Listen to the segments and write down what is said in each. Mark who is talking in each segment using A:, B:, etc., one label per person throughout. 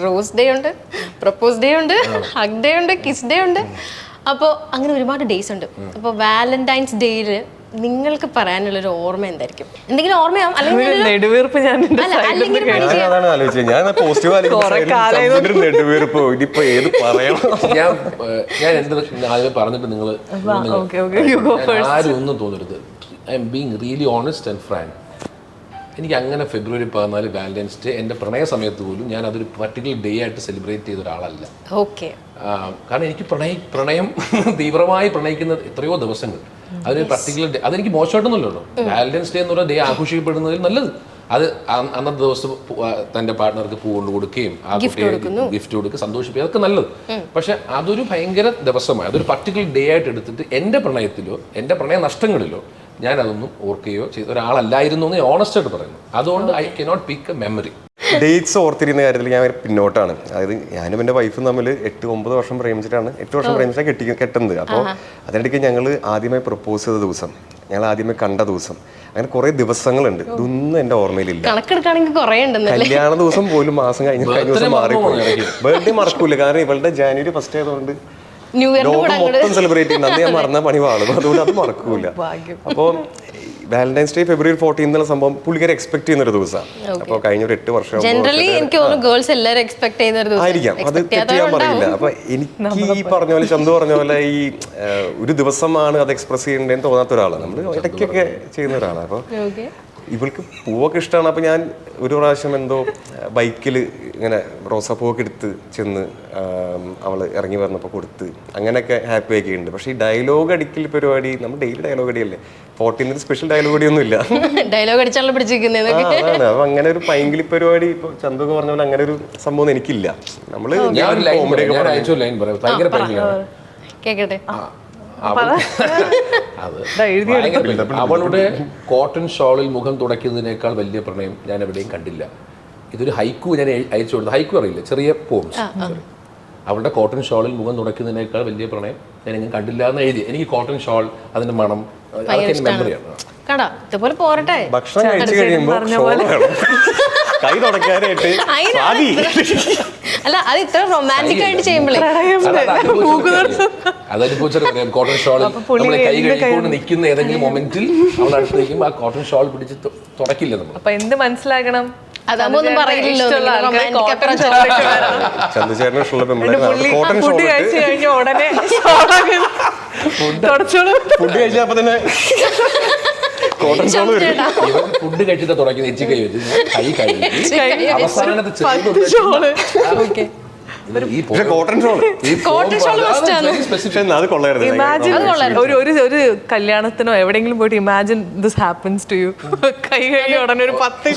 A: Rose day ഉണ്ട്, propose day ഉണ്ട്, hug day ഉണ്ട്, കിസ് ഡേ ഉണ്ട്. അപ്പോൾ അങ്ങനെ ഒരുപാട് ഡേയ്സ് ഉണ്ട്. അപ്പോൾ വാലന്റൈൻസ് ഡേയിൽ നിങ്ങൾക്ക് പറയാനുള്ളൊരു ഓർമ്മ എന്തായിരിക്കും? എന്തെങ്കിലും ഓർമ്മയാവും അല്ലെങ്കിൽ
B: ഞാൻ എന്ത് ആദ്യമേ പറഞ്ഞിട്ട് നിങ്ങൾ ആരും ഒന്നും തോന്നരുത്. I M being really honest and Frank. എനിക്ക് അങ്ങനെ ഫെബ്രുവരി 14 വാലന്റൈൻസ് ഡേ എൻ്റെ പ്രണയ സമയത്ത് പോലും ഞാൻ അതൊരു പർട്ടിക്കുലർ ഡേ ആയിട്ട് സെലിബ്രേറ്റ് ചെയ്ത ഒരാളല്ല. കാരണം എനിക്ക് പ്രണയം തീവ്രമായി പ്രണയിക്കുന്ന എത്രയോ ദിവസങ്ങൾ, അതൊരു പർട്ടിക്കുലർ ഡേ, അതെനിക്ക് മോശമായിട്ടൊന്നുമല്ലോ. വാലന്റൈൻസ് ഡേ എന്ന് പറഞ്ഞ ഡേ ആഘോഷിക്കപ്പെടുന്നതിൽ നല്ലത് അത് അന്നത്തെ ദിവസം തൻ്റെ പാർട്ട്ണർക്ക് പൂ കൊണ്ട് കൊടുക്കുകയും ആ കുട്ടിയെ ഗിഫ്റ്റ് കൊടുക്കുക, സന്തോഷിപ്പിക്കുക, അതൊക്കെ നല്ലത്. പക്ഷെ അതൊരു ഭയങ്കര ദിവസമായി അതൊരു പർട്ടിക്കുലർ ഡേ ആയിട്ട് എടുത്തിട്ട് എൻ്റെ പ്രണയത്തിലോ എൻ്റെ പ്രണയ നഷ്ടങ്ങളിലോ ഞാൻ അതൊന്നും ഓർക്കുകയോ ചെയ്ത ഒരാളല്ലായിരുന്നു എന്ന് ഓണസ്റ്റ് ആയിട്ട് പറയുന്നു. അതുകൊണ്ട് I cannot pick a memory.
C: Dates ഓർത്തിരുന്ന കാര്യത്തിൽ ഞാൻ പിന്നോട്ടാണ്. അതായത് ഞാനും എൻ്റെ വൈഫും തമ്മിൽ 8-9 വർഷം പ്രേമിച്ചിട്ടാണ് 8 വർഷം പ്രേമിച്ചാണ് കെട്ടുന്നത്. അപ്പോൾ അതിനിടയ്ക്ക് ഞങ്ങൾ ആദ്യമായി പ്രപ്പോസ് ചെയ്ത ദിവസം, ഞങ്ങൾ ആദ്യമായി കണ്ട ദിവസം, അങ്ങനെ കുറെ ദിവസങ്ങളുണ്ട്. ഇതൊന്നും എൻ്റെ ഓർമ്മയിലില്ല. കല്യാണ ദിവസം പോലും മാസം കഴിഞ്ഞ ദിവസം മാറിപ്പോയി. ബർത്ത്ഡേ മറക്കൂല, കാരണം ഇവളുടെ ജാനുവരി 1 ആയതുകൊണ്ട് ലോകം മൊത്തം സെലിബ്രേറ്റ് ചെയ്യുന്നത്. അന്ന് ഞാൻ മറന്ന പണി വാളും, അതുകൊണ്ട് അത് മറക്കൂല. അപ്പോൾ വാലന്റൈൻസ് ഡേ ഫെബ്രുവരി 14 എന്നുള്ള സംഭവം പുള്ളിക്കാരെ എക്സ്പെക്ട് ചെയ്യുന്ന ഒരു ദിവസമാണ്. അപ്പോൾ കഴിഞ്ഞ ഒരു 8 വർഷം ആയിരിക്കാം, അത് തെറ്റ് ചെയ്യാൻ പറയില്ല. അപ്പൊ എനിക്ക് ഈ പറഞ്ഞ പോലെ ചന്തു പറഞ്ഞ പോലെ ഈ ഒരു ദിവസമാണ് അത് എക്സ്പ്രസ് ചെയ്യേണ്ടതെന്ന് തോന്നാത്ത ഒരാളാണ്. നമ്മൾ ഇടയ്ക്കൊക്കെ ചെയ്യുന്ന ഒരാളാണ്. അപ്പോൾ ഇവൾക്ക് പൂവൊക്കെ ഇഷ്ടമാണ്. അപ്പോൾ ഞാൻ ഒരു പ്രാവശ്യം എന്തോ ബൈക്കിൽ ഇങ്ങനെ റോസാപ്പൂവൊക്കെ എടുത്ത് ചെന്ന് അവൾ ഇറങ്ങി വന്നപ്പോൾ കൊടുത്ത് അങ്ങനെയൊക്കെ ഹാപ്പി ആക്കി ഉണ്ട്. പക്ഷേ ഈ ഡയലോഗ് അടിക്കൽ പരിപാടി നമ്മൾ ഡെയിലി ഡയലോഗ് അടിയല്ലേ, 14 സ്പെഷ്യൽ ഡയലോഗ് അടിയൊന്നും ഇല്ല. അതാണ്. അപ്പൊ അങ്ങനെ ഒരു പൈങ്കിളി പരിപാടി ഇപ്പോൾ ചന്തൊക്കെ പറഞ്ഞ പോലെ അങ്ങനെ ഒരു സംഭവം എനിക്കില്ല. നമ്മള്
A: കേക്കട്ടെ.
B: അവളുടെ കോട്ടൺ ഷോളിൽ മുഖം തുടയ്ക്കുന്നതിനേക്കാൾ വലിയ പ്രണയം ഞാൻ എവിടെയും കണ്ടില്ല. ഇതൊരു ഹൈക്കു ഞാൻ അയച്ചു കൊടുത്തു. ഹൈക്കു അറിയില്ല, ചെറിയ പോംസ്. അവളുടെ കോട്ടൺ ഷോളിൽ മുഖം തുടയ്ക്കുന്നതിനേക്കാൾ വലിയ പ്രണയം ഞാൻ എങ്ങനെ കണ്ടില്ല എന്ന് എഴുതി. എനിക്ക് കോട്ടൺ ഷോൾ, അതിന്റെ മണം, അതൊക്കെ മെമ്മറിയാണ്.
C: ഭക്ഷണം കഴിച്ചു കഴിയുമ്പോൾ കൈ തുടക്കാനായിട്ട്
A: അല്ല, അത് ഇത്ര റൊമാൻറ്റിക് ആയിട്ട് ചെയ്യുമ്പോഴേ
B: അതനുഭവിച്ചറിയാം. കോട്ടൺ ഷോൾ നമ്മളെ കൈ കഴിക്കൊണ്ട് നിൽക്കുന്ന ഏതെങ്കിലും മൊമെന്റിൽ അവൾ അടുത്ത് നിൽക്കുമ്പോൾ ആ കോട്ടൺ ഷോൾ പിടിച്ച് തുടക്കില്ല നമ്മൾ.
D: അപ്പൊ എന്ത് മനസ്സിലാക്കണം,
A: അതൊന്നും പറയില്ലല്ലോ.
C: ചന്ദ്രചേട്ടന്
D: ഫുഡ് കഴിച്ചു കഴിഞ്ഞ ഉടനെ
C: ഫുഡ് കഴിച്ചപ്പോ തന്നെ
B: ഫുഡ് കഴിച്ചിട്ട് തുടങ്ങി നെച്ചി കൈ വെച്ച് കൈ കഴുകി അവസാനത്തെ
D: ഒരു കല്യാണത്തിനോ എവിടെയെങ്കിലും പോയിട്ട് imagine this happens to you. കൈ കഴിഞ്ഞ ഉടനെ ഒരു 10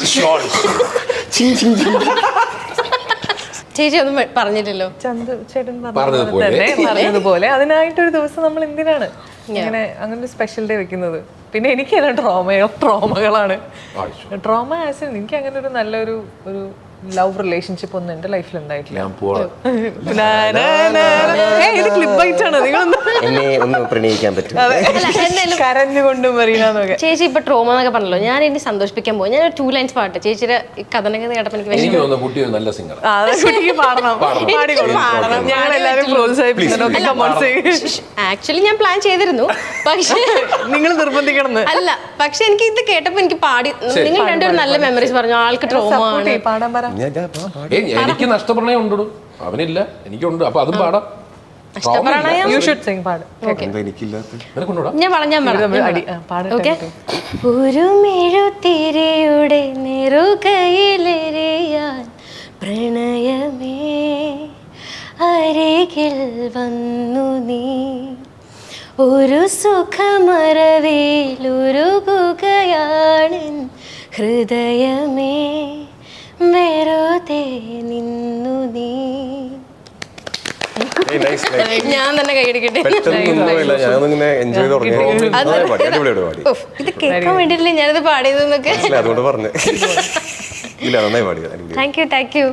A: ചേച്ചി ഒന്നും പറഞ്ഞില്ലല്ലോ.
D: ചന്തു ചേട്ടൻ പറഞ്ഞതുപോലെ അതിനായിട്ടൊരു ദിവസം നമ്മൾ എന്തിനാണ് ഇങ്ങനെ അങ്ങനെ ഒരു സ്പെഷ്യൽ ഡേ വെക്കുന്നത്? പിന്നെ എനിക്ക് ട്രോമകളാണ്. ട്രോമ ആസ് എനിക്ക് അങ്ങനെ ഒരു നല്ലൊരു ലവ് റിലേഷൻഷിപ്പ് ഒന്നും എന്റെ ലൈഫിൽ ഉണ്ടായിട്ടില്ല. കരഞ്ഞുകൊണ്ടും പറയുന്നതൊക്കെ.
A: ചേച്ചി ഇപ്പൊ ട്രോമ എന്നൊക്കെ പറഞ്ഞല്ലോ, ഞാൻ ഇനി സന്തോഷിപ്പിക്കാൻ പോകും. ഞാൻ ഒരു 2 ലൈൻസ് പാട്ട് ചേച്ചിയുടെ കഥനക കേട്ടപ്പോൾ എനിക്ക് ആക്ച്വലി ഞാൻ പ്ലാൻ ചെയ്തിരുന്നു, പക്ഷേ നിങ്ങൾ നിർബന്ധിക്കണം അല്ല. പക്ഷെ എനിക്ക് ഇത് കേട്ടപ്പോ എനിക്ക് പാടി, നിങ്ങൾ രണ്ടുപേരും നല്ല മെമ്മറീസ് പറഞ്ഞു. ആൾക്ക് ട്രോമ ആണ്.
B: എനിക്ക് നഷ്ടപ്രണയം ഉണ്ടോ? അവനില്ല, എനിക്കുണ്ട്. അപ്പൊ അതും പാടാം.
A: ഒരു മെഴുതിരിയുടെ നെറുകയിലെറിയാൻ പ്രണയമേ അരികിൽ വന്നു നീ, ഒരു സുഖമറവിലുരുകുകയാണ് ഹൃദയമേ വെറുതെ നിന്നു നീ. ഞാൻ തന്നെ കൈയടിക്കട്ടെ. ഇത് കേൾക്കാൻ വേണ്ടിയിട്ടില്ലേ ഞാനിത് പാടിയതെന്നൊക്കെ.
C: അതുകൊണ്ട് പറഞ്ഞു.
A: Thank you.